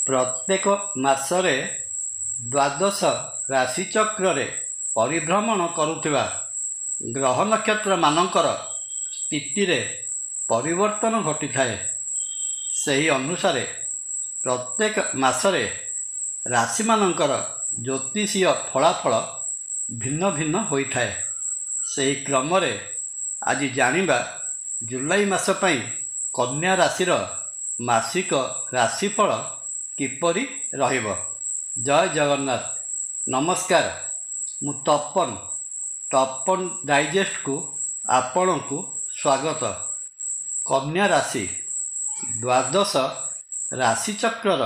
ପ୍ରତ୍ୟେକ ମାସରେ ଦ୍ୱାଦଶ ରାଶିଚକ୍ରରେ ପରିଭ୍ରମଣ କରୁଥିବା ଗ୍ରହ ନକ୍ଷତ୍ରମାନଙ୍କର ସ୍ଥିତିରେ ପରିବର୍ତ୍ତନ ଘଟିଥାଏ। ସେହି ଅନୁସାରେ ପ୍ରତ୍ୟେକ ମାସରେ ରାଶିମାନଙ୍କର ଜ୍ୟୋତିଷୀୟ ଫଳାଫଳ ଭିନ୍ନ ଭିନ୍ନ ହୋଇଥାଏ। ସେହି କ୍ରମରେ ଆଜି ଜାଣିବା ଜୁଲାଇ ମାସ ପାଇଁ କନ୍ୟା ରାଶିର ମାସିକ ରାଶିଫଳ କିପରି ରହିବ। ଜୟ ଜଗନ୍ନାଥ। ନମସ୍କାର, ମୁଁ ତପନ ଡାଇଜେଷ୍ଟକୁ ଆପଣଙ୍କୁ ସ୍ୱାଗତ। କନ୍ୟା ରାଶି ଦ୍ୱାଦଶ ରାଶିଚକ୍ରର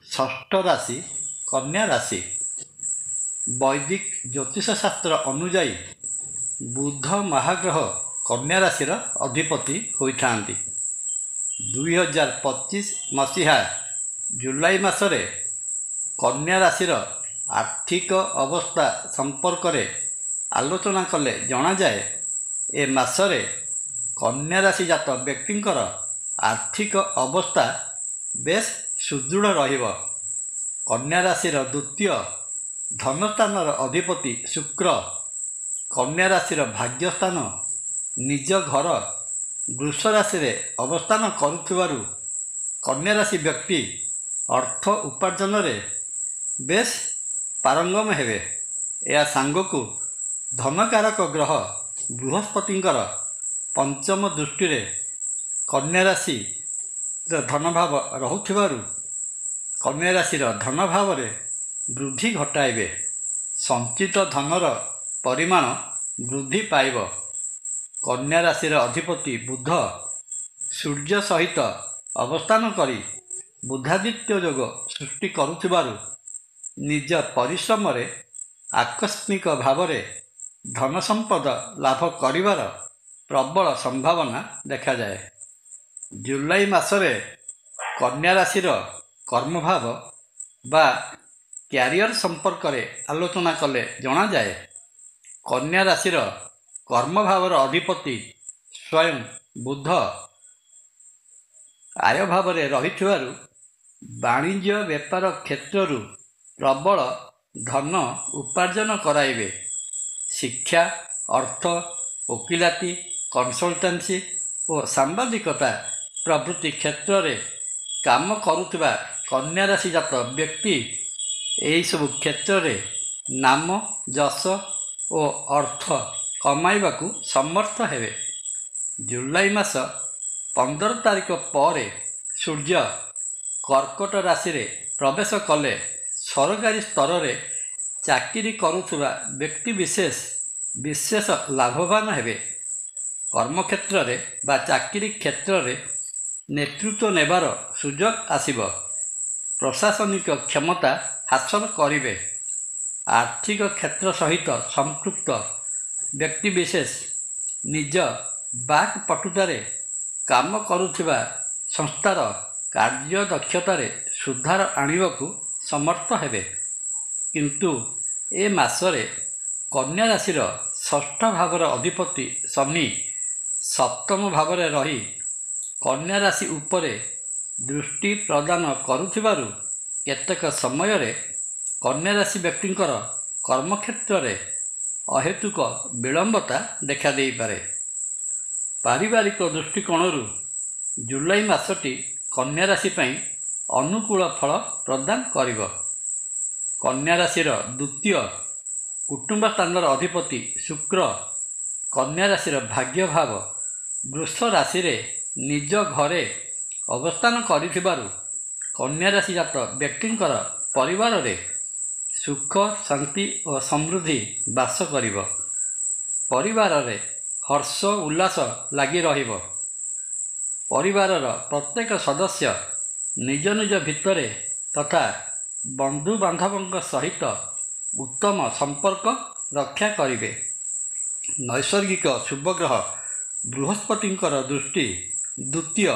ଷଷ୍ଠ ରାଶି କନ୍ୟା ରାଶି। ବୈଦିକ ଜ୍ୟୋତିଷ ଶାସ୍ତ୍ର ଅନୁଯାୟୀ ବୁଧ ମହାଗ୍ରହ କନ୍ୟା ରାଶିର ଅଧିପତି ହୋଇଥାନ୍ତି। 2025 ମସିହା ଜୁଲାଇ ମାସରେ କନ୍ୟା ରାଶିର ଆର୍ଥିକ ଅବସ୍ଥା ସମ୍ପର୍କରେ ଆଲୋଚନା କଲେ ଜଣାଯାଏ, ଏ ମାସରେ କନ୍ୟା ରାଶି ଜାତ ବ୍ୟକ୍ତିଙ୍କର ଆର୍ଥିକ ଅବସ୍ଥା ବେଶ୍ ସୁଦୃଢ଼ ରହିବ। କନ୍ୟା ରାଶିର ଦ୍ୱିତୀୟ ଧନସ୍ଥାନର ଅଧିପତି ଶୁକ୍ର କନ୍ୟା ରାଶିର ଭାଗ୍ୟସ୍ଥାନ ନିଜ ଘର ବୃଷ ରାଶିରେ ଅବସ୍ଥାନ କରୁଥିବାରୁ କନ୍ୟା ରାଶି ବ୍ୟକ୍ତି ଅର୍ଥ ଉପାର୍ଜନରେ ବେଶ୍ ପାରଙ୍ଗମ ହେବେ। ଏହା ସାଙ୍ଗକୁ ଧନକାରକ ଗ୍ରହ ବୃହସ୍ପତିଙ୍କର ପଞ୍ଚମ ଦୃଷ୍ଟିରେ କନ୍ୟା ରାଶିର ଧନଭାବ ରହୁଥିବାରୁ କନ୍ୟା ରାଶିର ଧନଭାବରେ ବୃଦ୍ଧି ଘଟାଇବେ। ସଞ୍ଚିତ ଧନର ପରିମାଣ ବୃଦ୍ଧି ପାଇବ। କନ୍ୟା ରାଶିର ଅଧିପତି ବୁଧ ସୂର୍ଯ୍ୟ ସହିତ ଅବସ୍ଥାନ କରି ବୁଧାଦିତ୍ୟ ଯୋଗ ସୃଷ୍ଟି କରୁଥିବାରୁ ନିଜ ପରିଶ୍ରମରେ ଆକସ୍ମିକ ଭାବରେ ଧନ ସମ୍ପଦ ଲାଭ କରିବାର ପ୍ରବଳ ସମ୍ଭାବନା ଦେଖାଯାଏ। ଜୁଲାଇ ମାସରେ କନ୍ୟା ରାଶିର କର୍ମଭାବ ବା କ୍ୟାରିୟର ସମ୍ପର୍କରେ ଆଲୋଚନା କଲେ ଜଣାଯାଏ, କନ୍ୟା ରାଶିର କର୍ମଭାବର ଅଧିପତି ସ୍ୱୟଂ ବୁଧ ଆୟ ଭାବରେ ରହିଥିବାରୁ ବାଣିଜ୍ୟ ବେପାର କ୍ଷେତ୍ରରୁ ପ୍ରବଳ ଧନ ଉପାର୍ଜନ କରାଇବେ। ଶିକ୍ଷା, ଅର୍ଥ, ଓକିଲାତି, କନସଲଟାନ୍ସି ଓ ସାମ୍ବାଦିକତା ପ୍ରଭୃତି କ୍ଷେତ୍ରରେ କାମ କରୁଥିବା କନ୍ୟା ରାଶି ଜାତ ବ୍ୟକ୍ତି ଏହିସବୁ କ୍ଷେତ୍ରରେ ନାମ, ଯଶ ଓ ଅର୍ଥ କମାଇବାକୁ ସମର୍ଥ ହେବେ। ଜୁଲାଇ ମାସ 15 ତାରିଖ ପରେ ସୂର୍ଯ୍ୟ କର୍କଟ ରାଶିରେ ପ୍ରବେଶ କଲେ ସରକାରୀ ସ୍ତରରେ ଚାକିରି କରୁଥିବା ବ୍ୟକ୍ତି ବିଶେଷ ଲାଭବାନ ହେବେ। କର୍ମକ୍ଷେତ୍ରରେ ବା ଚାକିରି କ୍ଷେତ୍ରରେ ନେତୃତ୍ୱ ନେବାର ସୁଯୋଗ ଆସିବ। ପ୍ରଶାସନିକ କ୍ଷମତା ହାସଲ କରିବେ। ଆର୍ଥିକ କ୍ଷେତ୍ର ସହିତ ସମ୍ପୃକ୍ତ ବ୍ୟକ୍ତିବିଶେଷ ନିଜ ବାକ୍ ପଟୁତାରେ କାମ କରୁଥିବା ସଂସ୍ଥାର କାର୍ଯ୍ୟଦକ୍ଷତାରେ ସୁଧାର ଆଣିବାକୁ ସମର୍ଥ ହେବେ। କିନ୍ତୁ ଏ ମାସରେ କନ୍ୟା ରାଶିର ଷଷ୍ଠ ଭାବର ଅଧିପତି ଶନି ସପ୍ତମ ଭାବରେ ରହି କନ୍ୟା ରାଶି ଉପରେ ଦୃଷ୍ଟି ପ୍ରଦାନ କରୁଥିବାରୁ କେତେକ ସମୟରେ କନ୍ୟା ରାଶି ବ୍ୟକ୍ତିଙ୍କର କର୍ମକ୍ଷେତ୍ରରେ ଅହେତୁକ ବିଳମ୍ବତା ଦେଖାଦେଇପାରେ। ପାରିବାରିକ ଦୃଷ୍ଟିକୋଣରୁ ଜୁଲାଇ ମାସଟି କନ୍ୟା ରାଶି ପାଇଁ ଅନୁକୂଳ ଫଳ ପ୍ରଦାନ କରିବ। କନ୍ୟା ରାଶିର ଦ୍ୱିତୀୟ କୁଟୁମ୍ବ ସ୍ଥାନର ଅଧିପତି ଶୁକ୍ର କନ୍ୟା ରାଶିର ଭାଗ୍ୟଭାବ ବୃଷ ରାଶିରେ ନିଜ ଘରେ ଅବସ୍ଥାନ କରିଥିବାରୁ କନ୍ୟା ରାଶି ଜାତ ବ୍ୟକ୍ତିଙ୍କର ପରିବାରରେ ସୁଖ, ଶାନ୍ତି ଓ ସମୃଦ୍ଧି ବାସ କରିବ। ପରିବାରରେ ହର୍ଷ ଉଲ୍ଲାସ ଲାଗି ରହିବ। ପରିବାରର ପ୍ରତ୍ୟେକ ସଦସ୍ୟ ନିଜ ନିଜ ଭିତରେ ତଥା ବନ୍ଧୁବାନ୍ଧବଙ୍କ ସହିତ ଉତ୍ତମ ସମ୍ପର୍କ ରକ୍ଷା କରିବେ। ନୈସର୍ଗିକ ଶୁଭଗ୍ରହ ବୃହସ୍ପତିଙ୍କର ଦୃଷ୍ଟି ଦ୍ୱିତୀୟ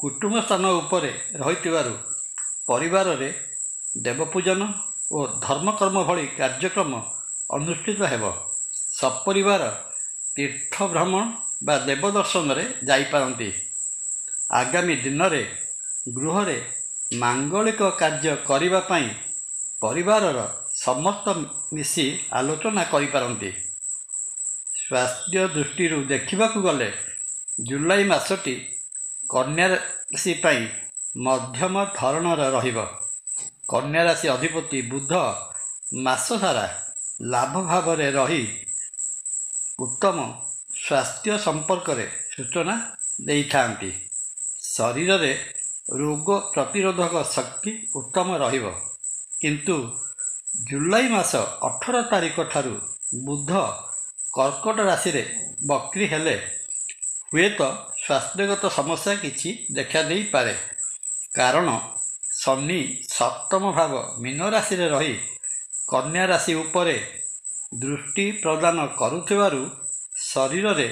କୁଟୁମ୍ବ ସ୍ଥାନ ଉପରେ ରହିଥିବାରୁ ପରିବାରରେ ଦେବପୂଜନ ଓ ଧର୍ମକର୍ମ ଭଳି କାର୍ଯ୍ୟକ୍ରମ ଅନୁଷ୍ଠିତ ହେବ। ସପରିବାର ତୀର୍ଥ ଭ୍ରମଣ ବା ଦେବ ଦର୍ଶନରେ ଯାଇପାରନ୍ତି। ଆଗାମୀ ଦିନରେ ଗୃହରେ ମାଙ୍ଗଳିକ କାର୍ଯ୍ୟ କରିବା ପାଇଁ ପରିବାରର ସମସ୍ତ ମିଶି ଆଲୋଚନା କରିପାରନ୍ତି। ସ୍ୱାସ୍ଥ୍ୟ ଦୃଷ୍ଟିରୁ ଦେଖିବାକୁ ଗଲେ ଜୁଲାଇ ମାସଟି କନ୍ୟା ରାଶି ପାଇଁ ମଧ୍ୟମ ଧରଣର ରହିବ। କନ୍ୟା ରାଶି ଅଧିପତି ବୁଧ ମାସ ସାରା ଲାଭ ଭାବରେ ରହି ଉତ୍ତମ ସ୍ୱାସ୍ଥ୍ୟ ସମ୍ପର୍କରେ ସୂଚନା ଦେଇଥାନ୍ତି। ଶରୀରରେ ରୋଗ ପ୍ରତିରୋଧକ ଶକ୍ତି ଉତ୍ତମ ରହିବ। କିନ୍ତୁ ଜୁଲାଇ ମାସ 18 ତାରିଖ ଠାରୁ ବୁଧ କର୍କଟ ରାଶିରେ ବକ୍ରି ହେଲେ ହୁଏତ ସ୍ୱାସ୍ଥ୍ୟଗତ ସମସ୍ୟା କିଛି ଦେଖାଦେଇପାରେ। କାରଣ ଶନି ସପ୍ତମ ଭାବ ମୀନ ରାଶିରେ ରହି କନ୍ୟା ରାଶି ଉପରେ ଦୃଷ୍ଟି ପ୍ରଦାନ କରୁଥିବାରୁ ଶରୀରରେ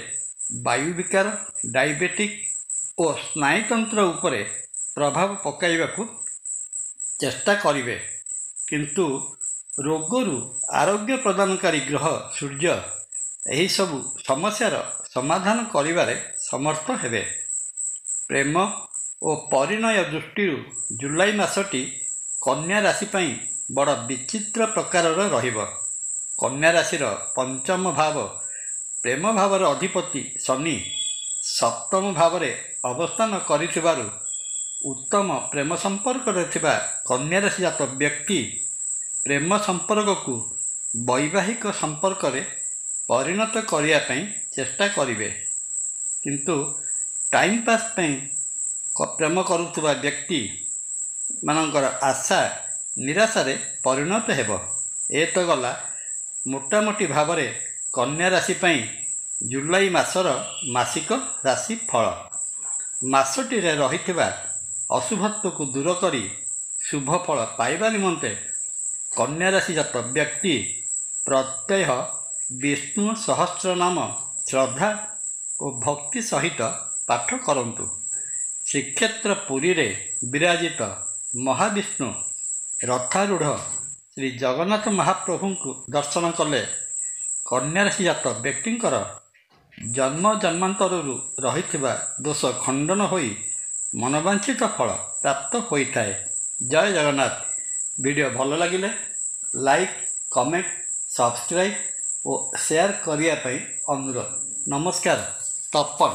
ବାୟୁ ବିକାର, ଡାଇବେଟିକ୍ ଓ ସ୍ନାୟୁତନ୍ତ୍ର ଉପରେ ପ୍ରଭାବ ପକାଇବାକୁ ଚେଷ୍ଟା କରିବେ। କିନ୍ତୁ ରୋଗରୁ ଆରୋଗ୍ୟ ପ୍ରଦାନକାରୀ ଗ୍ରହ ସୂର୍ଯ୍ୟ ଏହିସବୁ ସମସ୍ୟାର ସମାଧାନ କରିବାରେ ସମର୍ଥ ହେବେ। ପ୍ରେମ ଓ ପରିଣୟ ଦୃଷ୍ଟିରୁ ଜୁଲାଇ ମାସଟି କନ୍ୟା ରାଶି ପାଇଁ ବଡ଼ ବିଚିତ୍ର ପ୍ରକାରର ରହିବ। କନ୍ୟା ରାଶିର ପଞ୍ଚମ ଭାବ ପ୍ରେମ ଭାବର ଅଧିପତି ଶନି ସପ୍ତମ ଭାବରେ ଅବସ୍ଥାନ କରିଥିବାରୁ ଉତ୍ତମ ପ୍ରେମ ସମ୍ପର୍କରେ ଥିବା କନ୍ୟା ରାଶି ଜାତ ବ୍ୟକ୍ତି ପ୍ରେମ ସମ୍ପର୍କକୁ ବୈବାହିକ ସମ୍ପର୍କରେ ପରିଣତ କରିବା ପାଇଁ ଚେଷ୍ଟା କରିବେ। କିନ୍ତୁ ଟାଇମ୍ ପାସ୍ ପାଇଁ ପ୍ରେମ କରୁଥିବା ବ୍ୟକ୍ତି ମାନଙ୍କର ଆଶା ନିରାଶାରେ ପରିଣତ ହେବ। ଏ ତ ଗଲା ମୋଟାମୋଟି ଭାବରେ କନ୍ୟା ରାଶି ପାଇଁ ଜୁଲାଇ ମାସର ମାସିକ ରାଶି ଫଳ। ମାସଟିରେ ରହିଥିବା ଅଶୁଭତ୍ୱକୁ ଦୂର କରି ଶୁଭ ଫଳ ପାଇବା ନିମନ୍ତେ କନ୍ୟା ରାଶି ଜାତ ବ୍ୟକ୍ତି ପ୍ରତ୍ୟହ ବିଷ୍ଣୁ ସହସ୍ରନାମ ଶ୍ରଦ୍ଧା ଓ ଭକ୍ତି ସହିତ ପାଠ କରନ୍ତୁ। ଶ୍ରୀକ୍ଷେତ୍ର ପୁରୀରେ ବିରାଜିତ ମହାବିଷ୍ଣୁ ରଥାରୂଢ଼ ଶ୍ରୀ ଜଗନ୍ନାଥ ମହାପ୍ରଭୁଙ୍କୁ ଦର୍ଶନ କଲେ କନ୍ୟା ରାଶି ଜାତ ବ୍ୟକ୍ତିଙ୍କର ଜନ୍ମ ଜନ୍ମାନ୍ତରରୁ ରହିଥିବା ଦୋଷ ଖଣ୍ଡନ ହୋଇ ମନବାଞ୍ଛିତ ଫଳ ପ୍ରାପ୍ତ ହୋଇଥାଏ। ଜୟ ଜଗନ୍ନାଥ। ଭିଡ଼ିଓ ଭଲ ଲାଗିଲେ ଲାଇକ୍, କମେଣ୍ଟ, ସବସ୍କ୍ରାଇବ୍ ଓ ସେୟାର କରିବା ପାଇଁ ଅନୁରୋଧ। ନମସ୍କାର। ତପନ।